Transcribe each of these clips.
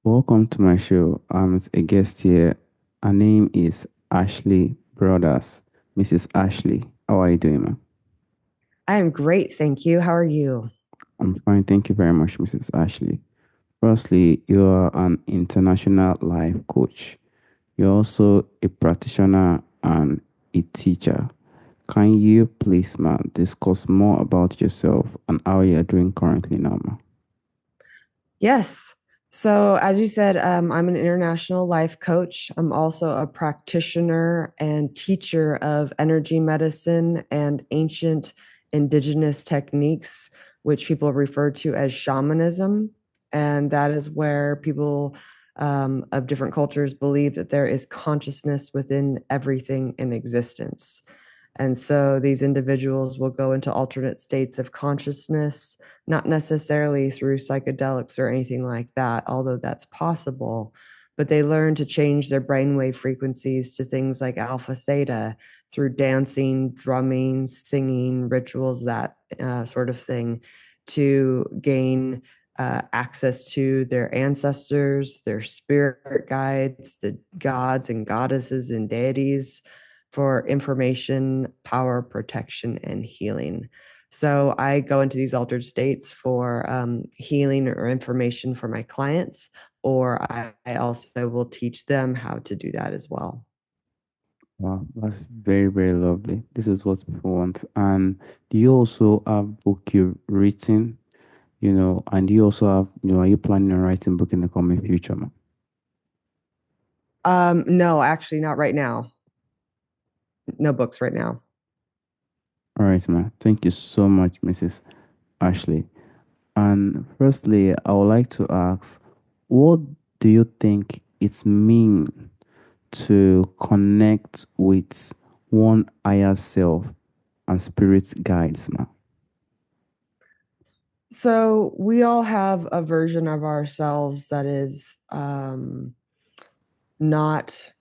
Welcome to my show. I'm a guest here. Her name is Ashley Brothers. Mrs. Ashley, how are you doing, ma'am? I am great, thank you. How are you? I'm fine. Thank you very much, Mrs. Ashley. Firstly, you are an international life coach. You're also a practitioner and a teacher. Can you please, ma'am, discuss more about yourself and how you're doing currently now, ma'am? Yes. So, as you said, I'm an international life coach. I'm also a practitioner and teacher of energy medicine and ancient indigenous techniques, which people refer to as shamanism. And that is where people of different cultures believe that there is consciousness within everything in existence. And so these individuals will go into alternate states of consciousness, not necessarily through psychedelics or anything like that, although that's possible. But they learn to change their brainwave frequencies to things like alpha theta through dancing, drumming, singing, rituals, that sort of thing, to gain access to their ancestors, their spirit guides, the gods and goddesses and deities for information, power, protection, and healing. So I go into these altered states for healing or information for my clients, or I also will teach them how to do that as well. Wow, that's very, very lovely. This is what people want. And do you also have book you've written, and do you also have, are you planning on writing book in the coming future, ma'am? No, actually, not right now. No books right now. All right, ma'am. Thank you so much, Mrs. Ashley. And firstly, I would like to ask, what do you think it means to connect with one higher self and spirit guides, ma'am? So we all have a version of ourselves that is not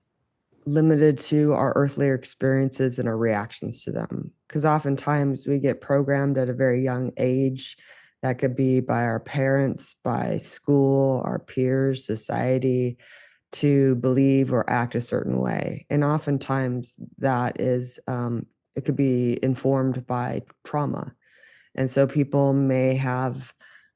limited to our earthly experiences and our reactions to them. Because oftentimes we get programmed at a very young age. That could be by our parents, by school, our peers, society, to believe or act a certain way. And oftentimes that is, it could be informed by trauma. And so people may have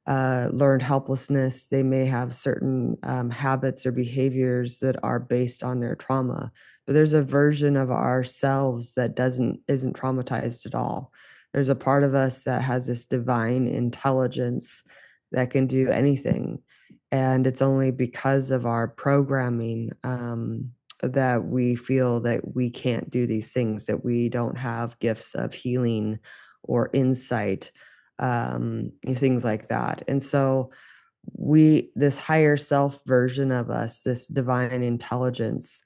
learned helplessness. They may have certain habits or behaviors that are based on their trauma. But there's a version of ourselves that doesn't isn't traumatized at all. There's a part of us that has this divine intelligence that can do anything. And it's only because of our programming that we feel that we can't do these things, that we don't have gifts of healing or insight, things like that. And so this higher self version of us, this divine intelligence,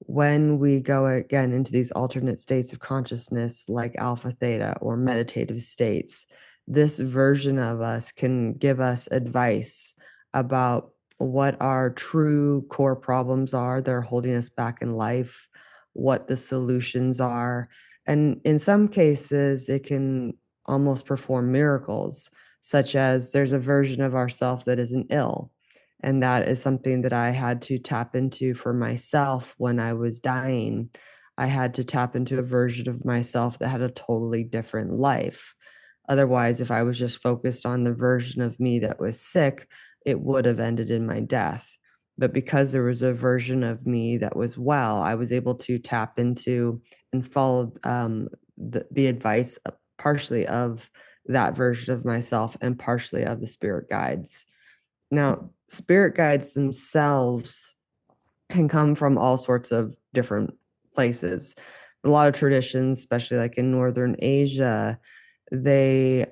when we go again into these alternate states of consciousness like alpha theta or meditative states, this version of us can give us advice about what our true core problems are that are holding us back in life, what the solutions are. And in some cases, it can almost perform miracles, such as there's a version of ourself that isn't ill, and that is something that I had to tap into for myself when I was dying. I had to tap into a version of myself that had a totally different life. Otherwise, if I was just focused on the version of me that was sick, it would have ended in my death. But because there was a version of me that was well, I was able to tap into and follow the advice, partially of that version of myself and partially of the spirit guides. Now, spirit guides themselves can come from all sorts of different places. A lot of traditions, especially like in Northern Asia, they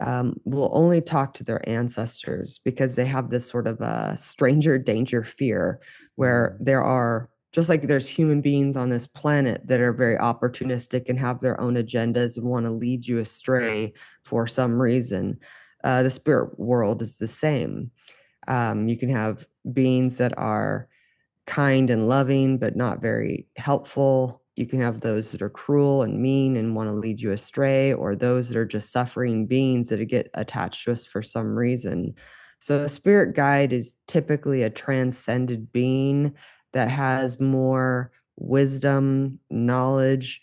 will only talk to their ancestors because they have this sort of a stranger danger fear where Mm. there are, just like there's human beings on this planet that are very opportunistic and have their own agendas and want to lead you astray for some reason. The spirit world is the same. You can have beings that are kind and loving, but not very helpful. You can have those that are cruel and mean and want to lead you astray, or those that are just suffering beings that get attached to us for some reason. So a spirit guide is typically a transcended being that has more wisdom, knowledge,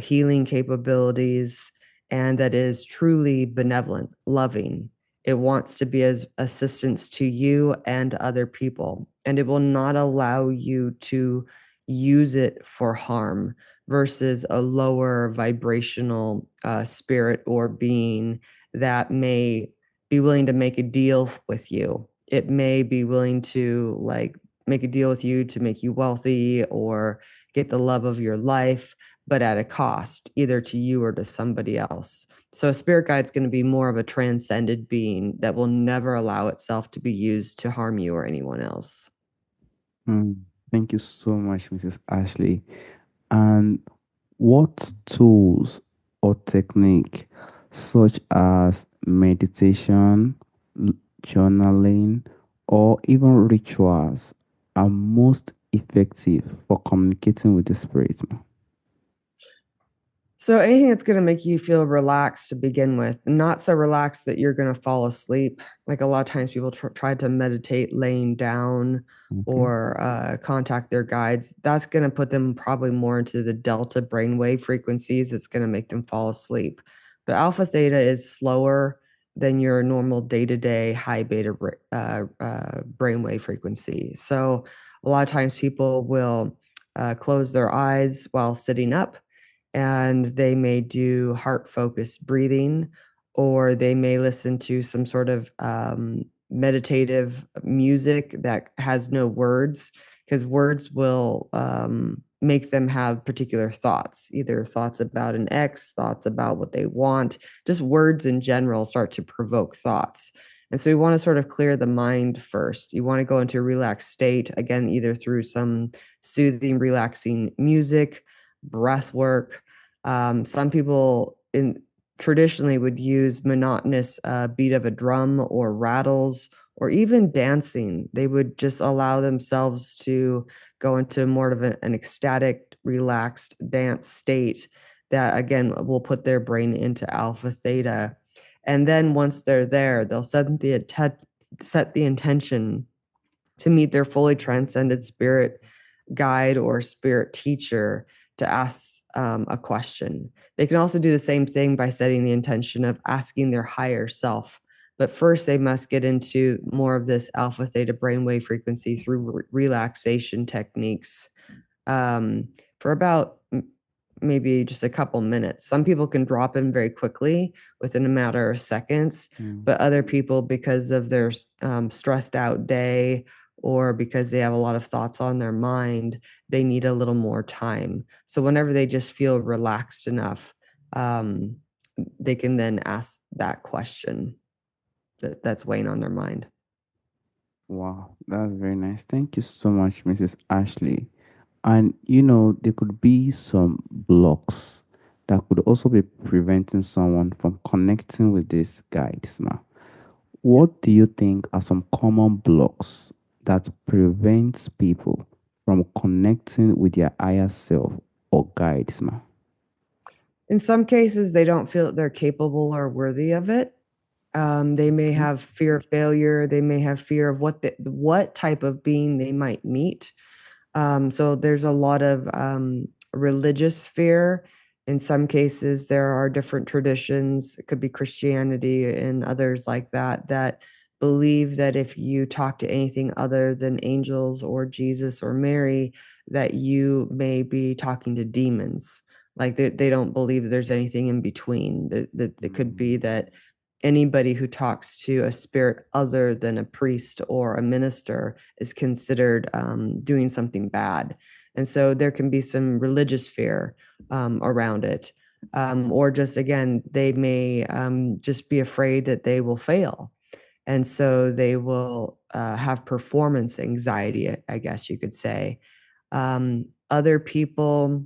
healing capabilities, and that is truly benevolent, loving. It wants to be as assistance to you and other people, and it will not allow you to use it for harm versus a lower vibrational spirit or being that may be willing to make a deal with you. It may be willing to like make a deal with you to make you wealthy or get the love of your life, but at a cost, either to you or to somebody else. So a spirit guide is going to be more of a transcended being that will never allow itself to be used to harm you or anyone else. Mm, thank you so much, Mrs. Ashley. And what tools or technique, such as meditation, l- journaling, or even rituals, are most effective for communicating with the spirit? So anything that's going to make you feel relaxed to begin with, not so relaxed that you're going to fall asleep. Like a lot of times people try to meditate laying down Okay. or contact their guides. That's going to put them probably more into the delta brainwave frequencies. It's going to make them fall asleep. But alpha theta is slower than your normal day-to-day high beta brainwave frequency. So a lot of times people will close their eyes while sitting up, and they may do heart focused breathing, or they may listen to some sort of meditative music that has no words, because words will make them have particular thoughts, either thoughts about an ex, thoughts about what they want, just words in general start to provoke thoughts. And so you want to sort of clear the mind first. You want to go into a relaxed state, again, either through some soothing, relaxing music, breath work. Some people in traditionally would use monotonous beat of a drum or rattles or even dancing. They would just allow themselves to go into more of an ecstatic, relaxed dance state that again will put their brain into alpha theta. And then once they're there, they'll set the intention to meet their fully transcended spirit guide or spirit teacher to ask a question. They can also do the same thing by setting the intention of asking their higher self. But first, they must get into more of this alpha theta brainwave frequency through relaxation techniques for about maybe just a couple minutes. Some people can drop in very quickly within a matter of seconds, Mm. but other people, because of their stressed out day or because they have a lot of thoughts on their mind, they need a little more time. So whenever they just feel relaxed enough, um, they can then ask that question that's weighing on their mind. Wow, that's very nice. Thank you so much, Mrs. Ashley. And there could be some blocks that could also be preventing someone from connecting with these guides now. What do you think are some common blocks that prevents people from connecting with their higher self or guides now? In some cases, they don't feel that they're capable or worthy of it. They may Okay. have fear of failure. They may have fear of what type of being they might meet. So there's a lot of religious fear. In some cases, there are different traditions. It could be Christianity and others like that that believe that if you talk to anything other than angels or Jesus or Mary, that you may be talking to demons. Like they don't believe there's anything in between. That it could be Mm. that anybody who talks to a spirit other than a priest or a minister is considered doing something bad. And so there can be some religious fear around it. Or just again, they may just be afraid that they will fail. And so they will have performance anxiety, I guess you could say. Other people,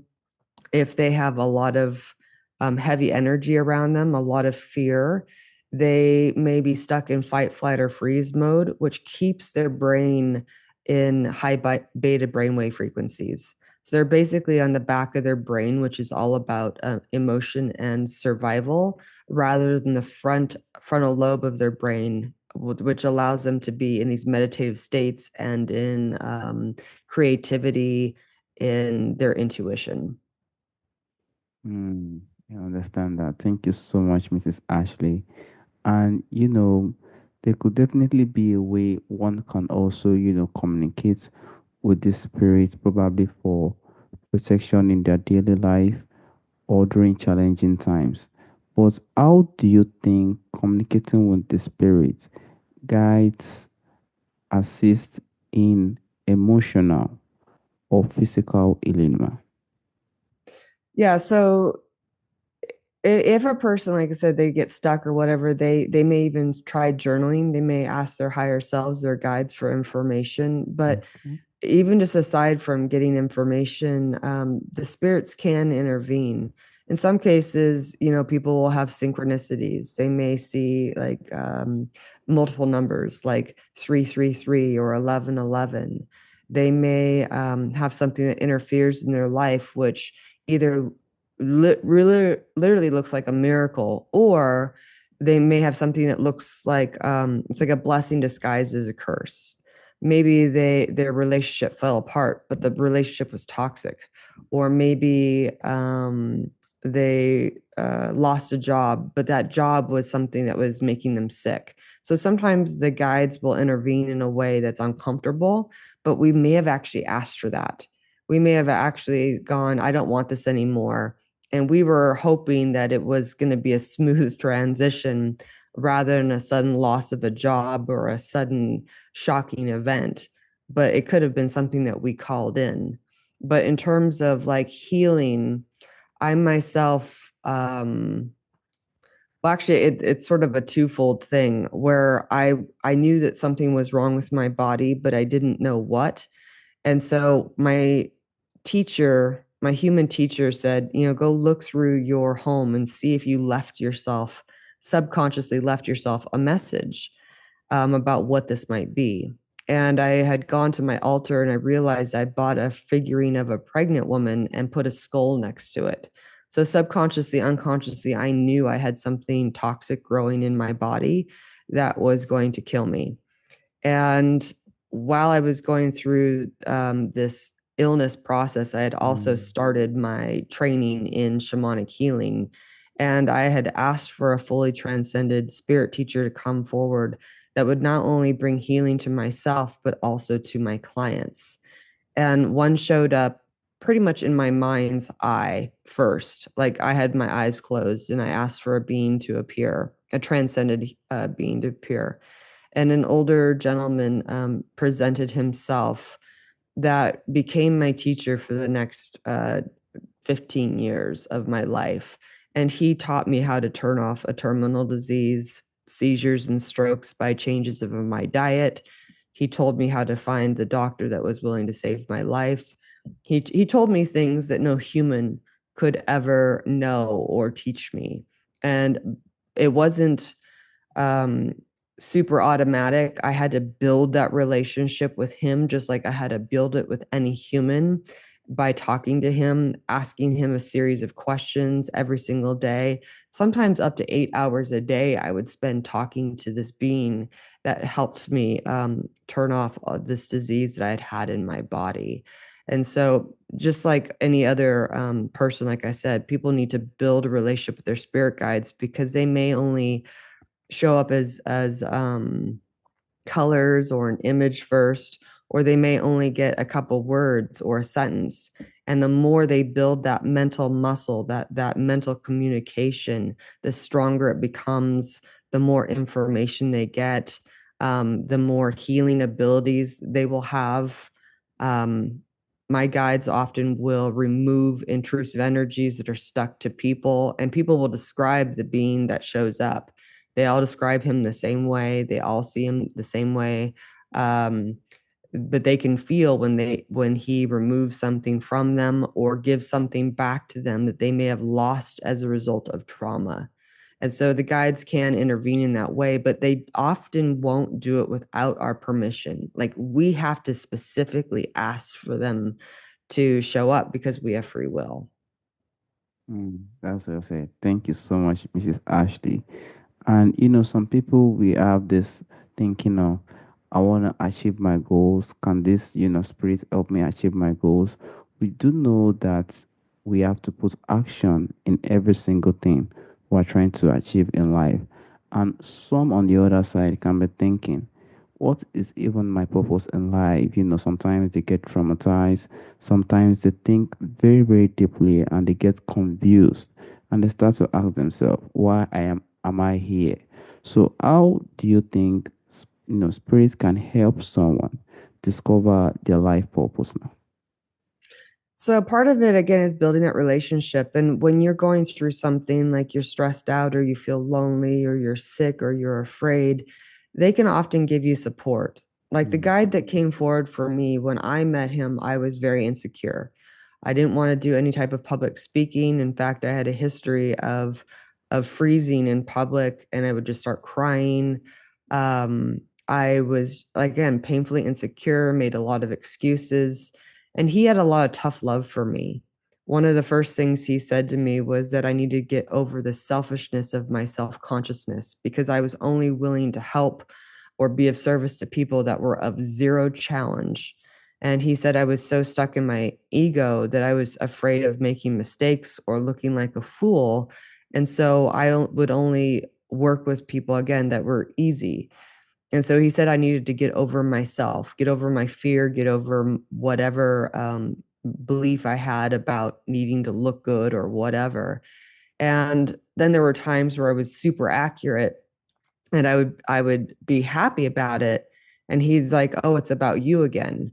if they have a lot of heavy energy around them, a lot of fear, they may be stuck in fight, flight, or freeze mode, which keeps their brain in high beta brainwave frequencies. So they're basically on the back of their brain, which is all about emotion and survival, rather than the frontal lobe of their brain, which allows them to be in these meditative states and in creativity in their intuition. Hmm, I understand that. Thank you so much, Mrs. Ashley. And there could definitely be a way one can also, communicate with the spirits, probably for protection in their daily life or during challenging times. But how do you think communicating with the spirits guides, assist in emotional or physical healing, ma? Yeah, so if a person, like I said, they get stuck or whatever, they may even try journaling. They may ask their higher selves, their guides for information. But Okay. even just aside from getting information, the spirits can intervene. In some cases, people will have synchronicities. They may see like multiple numbers, like 333 or 1111. They may have something that interferes in their life, which either really literally looks like a miracle, or they may have something that looks like it's like a blessing disguised as a curse. Maybe their relationship fell apart, but the relationship was toxic, or maybe they lost a job, but that job was something that was making them sick. So sometimes the guides will intervene in a way that's uncomfortable, but we may have actually asked for that. We may have actually gone, I don't want this anymore. And we were hoping that it was going to be a smooth transition rather than a sudden loss of a job or a sudden shocking event. But it could have been something that we called in. But in terms of like healing, I myself, well, actually, it's sort of a twofold thing where I knew that something was wrong with my body, but I didn't know what. And so my teacher, my human teacher said, go look through your home and see if you left yourself, subconsciously left yourself a message about what this might be. And I had gone to my altar and I realized I bought a figurine of a pregnant woman and put a skull next to it. So subconsciously, unconsciously, I knew I had something toxic growing in my body that was going to kill me. And while I was going through this illness process, I had also Mm, started my training in shamanic healing. And I had asked for a fully transcended spirit teacher to come forward that would not only bring healing to myself, but also to my clients. And one showed up pretty much in my mind's eye first. Like I had my eyes closed and I asked for a being to appear, a transcended being to appear, and an older gentleman presented himself that became my teacher for the next 15 years of my life. And he taught me how to turn off a terminal disease, seizures, and strokes by changes of my diet. He told me how to find the doctor that was willing to save my life. He told me things that no human could ever know or teach me. And it wasn't um, super automatic. I had to build that relationship with him just like I had to build it with any human by talking to him, asking him a series of questions every single day. Sometimes up to 8 hours a day, I would spend talking to this being that helped me turn off this disease that I had had in my body. And so, just like any other person, like I said, people need to build a relationship with their spirit guides because they may only show up as colors or an image first, or they may only get a couple words or a sentence. And the more they build that mental muscle, that mental communication, the stronger it becomes, the more information they get, the more healing abilities they will have. Um, my guides often will remove intrusive energies that are stuck to people, and people will describe the being that shows up. They all describe him the same way. They all see him the same way. Um, but they can feel when he removes something from them or gives something back to them that they may have lost as a result of trauma. And so the guides can intervene in that way, but they often won't do it without our permission. Like we have to specifically ask for them to show up because we have free will. that's what I say. Thank you so much, Mrs. Ashley. And some people we have this thinking of, I want to achieve my goals. Can this, spirit help me achieve my goals? We do know that we have to put action in every single thing we're trying to achieve in life. And some on the other side can be thinking, what is even my purpose in life? Sometimes they get traumatized, sometimes they think very, very deeply and they get confused and they start to ask themselves, why am I here? So how do you think spirits can help someone discover their life purpose now? So part of it again is building that relationship. And when you're going through something like you're stressed out or you feel lonely or you're sick or you're afraid, they can often give you support. Like the Mm, guide that came forward for me when I met him, I was very insecure. I didn't want to do any type of public speaking. In fact, I had a history of freezing in public and I would just start crying. I was again painfully insecure, made a lot of excuses, and he had a lot of tough love for me. One of the first things he said to me was that I needed to get over the selfishness of my self consciousness because I was only willing to help or be of service to people that were of zero challenge. And he said I was so stuck in my ego that I was afraid of making mistakes or looking like a fool. And so I would only work with people again that were easy. And so he said I needed to get over myself, get over my fear, get over whatever belief I had about needing to look good or whatever. And then there were times where I was super accurate and I would be happy about it. And he's like, "Oh, it's about you again."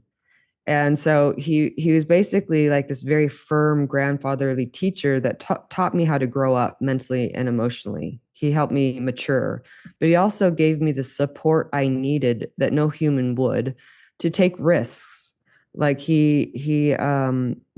And so he was basically like this very firm grandfatherly teacher that taught me how to grow up mentally and emotionally. He helped me mature, but he also gave me the support I needed that no human would to take risks. Like he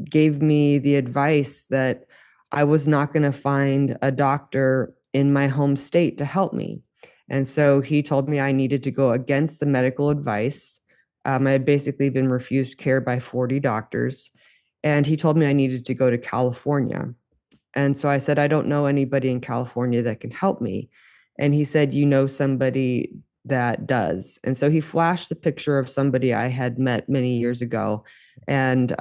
gave me the advice that I was not going to find a doctor in my home state to help me. And so he told me I needed to go against the medical advice. I had basically been refused care by 40 doctors, and he told me I needed to go to California. And so I said, I don't know anybody in California that can help me. And he said, you know somebody that does. And so he flashed the picture of somebody I had met many years ago and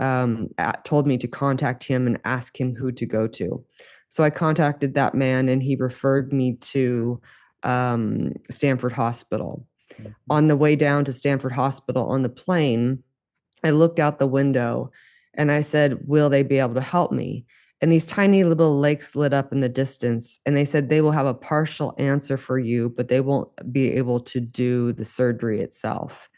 told me to contact him and ask him who to go to. So I contacted that man and he referred me to Stanford Hospital. mhm, On the way down to Stanford Hospital on the plane, I looked out the window and I said, will they be able to help me? And these tiny little lakes lit up in the distance. And they said they will have a partial answer for you, but they won't be able to do the surgery itself.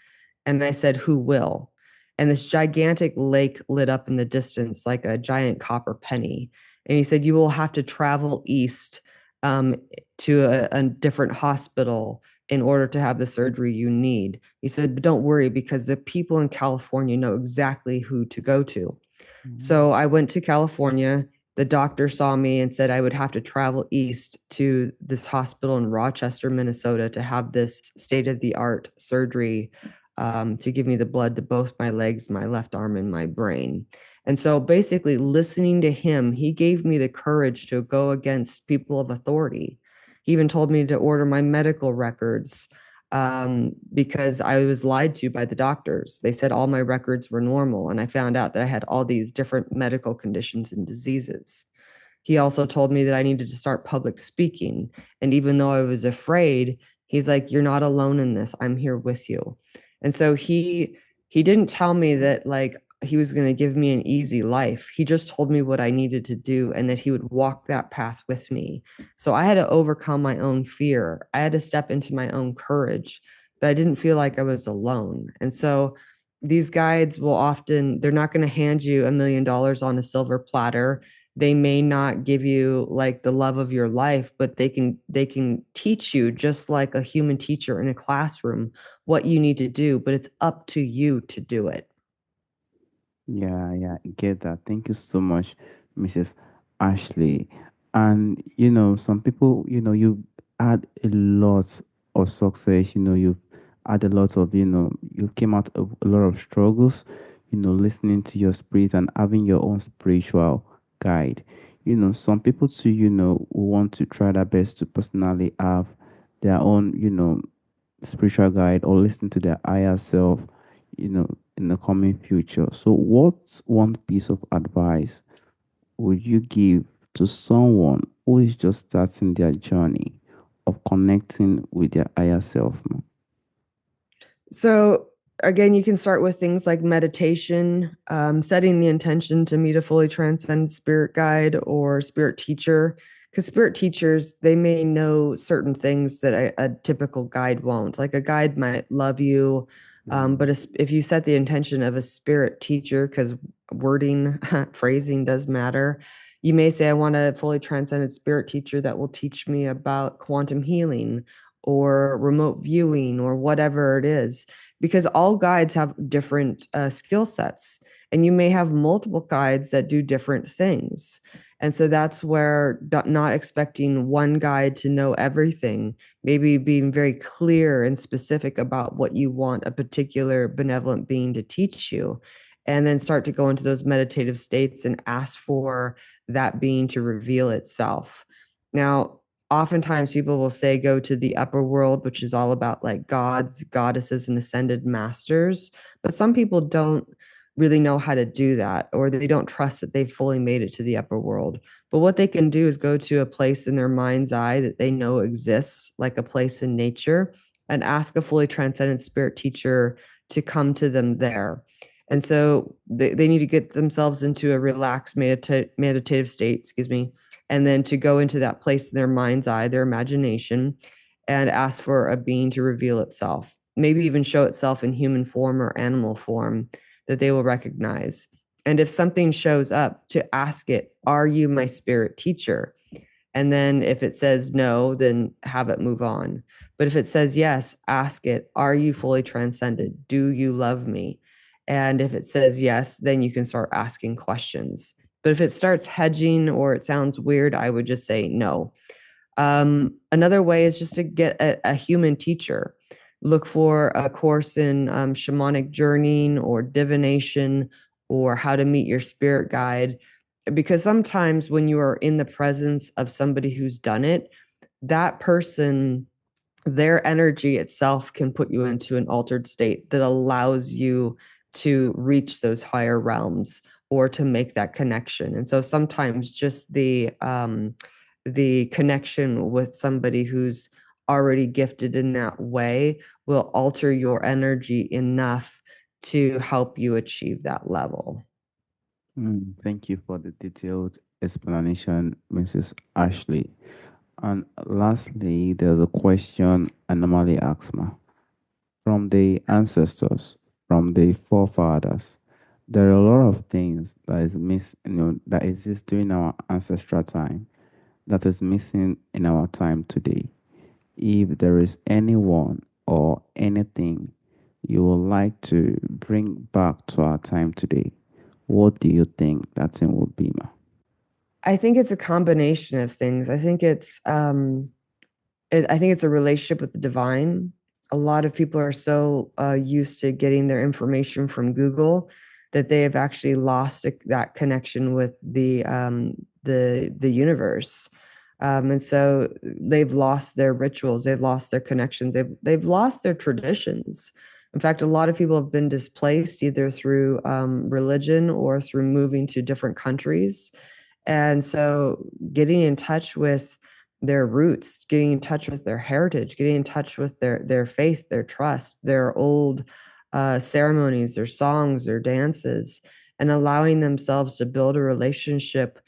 And I said, who will? And this gigantic lake lit up in the distance like a giant copper penny. And he said, you will have to travel east um, to a different hospital in order to have the surgery you need. He said, but don't worry because the people in California know exactly who to go to. mhm, So I went to California. The doctor saw me and said I would have to travel east to this hospital in Rochester, Minnesota to have this state of the art surgery to give me the blood to both my legs, my left arm, and my brain. And so basically, listening to him, he gave me the courage to go against people of authority. He even told me to order my medical records because I was lied to by the doctors. They said all my records were normal, and I found out that I had all these different medical conditions and diseases. He also told me that I needed to start public speaking. And even though I was afraid, he's like, you're not alone in this. I'm here with you. And so he didn't tell me that like he was going to give me an easy life. He just told me what I needed to do and that he would walk that path with me. So I had to overcome my own fear. I had to step into my own courage, but I didn't feel like I was alone. And so these guides will often, they're not going to hand you $1 million on a silver platter. They may not give you like the love of your life, but they can teach you just like a human teacher in a classroom what you need to do, but it's up to you to do it. yeah, yeah, I get that. Thank you so much, Mrs. Ashley. And some people, you had a lot of success. You've had a lot of, you came out of a lot of struggles. Listening to your spirit and having your own spiritual guide. Some people too, who want to try their best to personally have their own, spiritual guide or listen to their higher self, you know, in the coming future. So, what's one piece of advice would you give to someone who is just starting their journey of connecting with their higher self, man? So again, you can start with things like meditation, setting the intention to meet a fully transcendent spirit guide or spirit teacher. Because spirit teachers, they may know certain things that a typical guide won't. Like a guide might love you, Mm, but if you set the intention of a spirit teacher, because wording, phrasing does matter, you may say, I want a fully transcendent spirit teacher that will teach me about quantum healing or remote viewing or whatever it is, because all guides have different skill sets, and you may have multiple guides that do different things. And so that's where not expecting one guide to know everything, maybe being very clear and specific about what you want a particular benevolent being to teach you, and then start to go into those meditative states and ask for that being to reveal itself. Now, oftentimes people will say go to the upper world, which is all about like gods, goddesses, and ascended masters. But some people don't really know how to do that, or they don't trust that they've fully made it to the upper world. But what they can do is go to a place in their mind's eye that they know exists, like a place in nature, and ask a fully transcendent spirit teacher to come to them there. And so they need to get themselves into a relaxed meditative state, excuse me, and then to go into that place in their mind's eye, their imagination, and ask for a being to reveal itself, maybe even show itself in human form or animal form that they will recognize. And if something shows up, to ask it, are you my spirit teacher? And then if it says no, then have it move on. But if it says yes, ask it, are you fully transcended? Do you love me? And if it says yes, then you can start asking questions. But if it starts hedging or it sounds weird, I would just say no. Another way is just to get a human teacher. Look for a course in shamanic journeying or divination or how to meet your spirit guide. Because sometimes when you are in the presence of somebody who's done it, that person, their energy itself can put you into an altered state that allows you to reach those higher realms or to make that connection. And so sometimes just the connection with somebody who's already gifted in that way will alter your energy enough to help you achieve that level. thank you for the detailed explanation, Mrs. Ashley. And lastly, there's a question I normally ask ma. From the ancestors, from the forefathers, there are a lot of things that is that exist during our ancestral time that is missing in our time today. If there is anyone or anything you would like to bring back to our time today, what do you think that thing would be, ma? I think it's a combination of things. I think it's a relationship with the divine. A lot of people are so used to getting their information from Google that they have actually lost that connection with the universe. And so they've lost their rituals, they've lost their connections, they've lost their traditions. In fact, a lot of people have been displaced either through religion or through moving to different countries. And so getting in touch with their roots, getting in touch with their heritage, getting in touch with their faith, their trust, their old ceremonies, their songs, their dances, and allowing themselves to build a relationship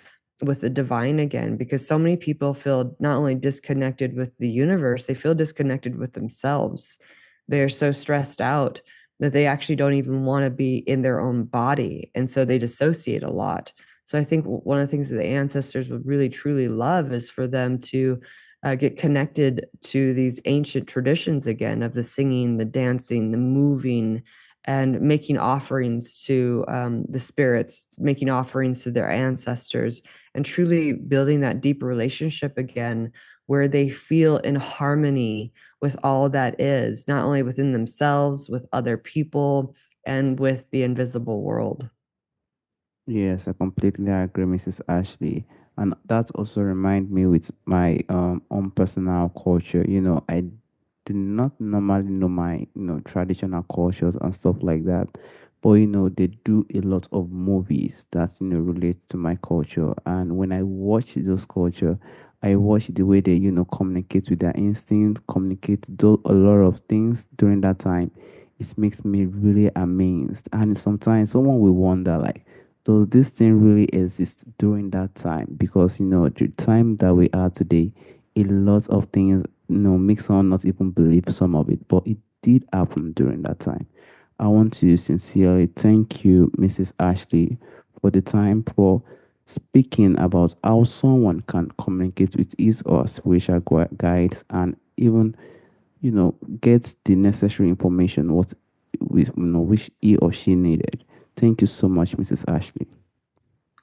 with the divine again. Because so many people feel not only disconnected with the universe, they feel disconnected with themselves. They're so stressed out that they actually don't even want to be in their own body. And so they dissociate a lot. So I think one of the things that the ancestors would really truly love is for them to get connected to these ancient traditions again of the singing, the dancing, the moving, and making offerings to the spirits, making offerings to their ancestors, and truly building that deeper relationship again where they feel in harmony with all that is, not only within themselves, with other people, and with the invisible world. Yes, I completely agree, Mrs. Ashley. And that also remind me with my own personal culture. do not normally know my, traditional cultures and stuff like that. But they do a lot of movies that relate to my culture. And when I watch those culture, I watch the way they communicate with their instincts, communicate, do a lot of things during that time. It makes me really amazed. And sometimes someone will wonder, like, does this thing really exist during that time? Because the time that we are today, a lot of things make someone not even believe some of it, but it did happen during that time. I want to sincerely thank you, Mrs. Ashley, for the time, for speaking about how someone can communicate with his or spiritual guides, and even get the necessary information which he or she needed. Thank you so much, Mrs. Ashley.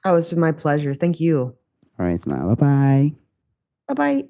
Oh, it's been my pleasure. Thank you. All right, man. Bye bye. Bye bye.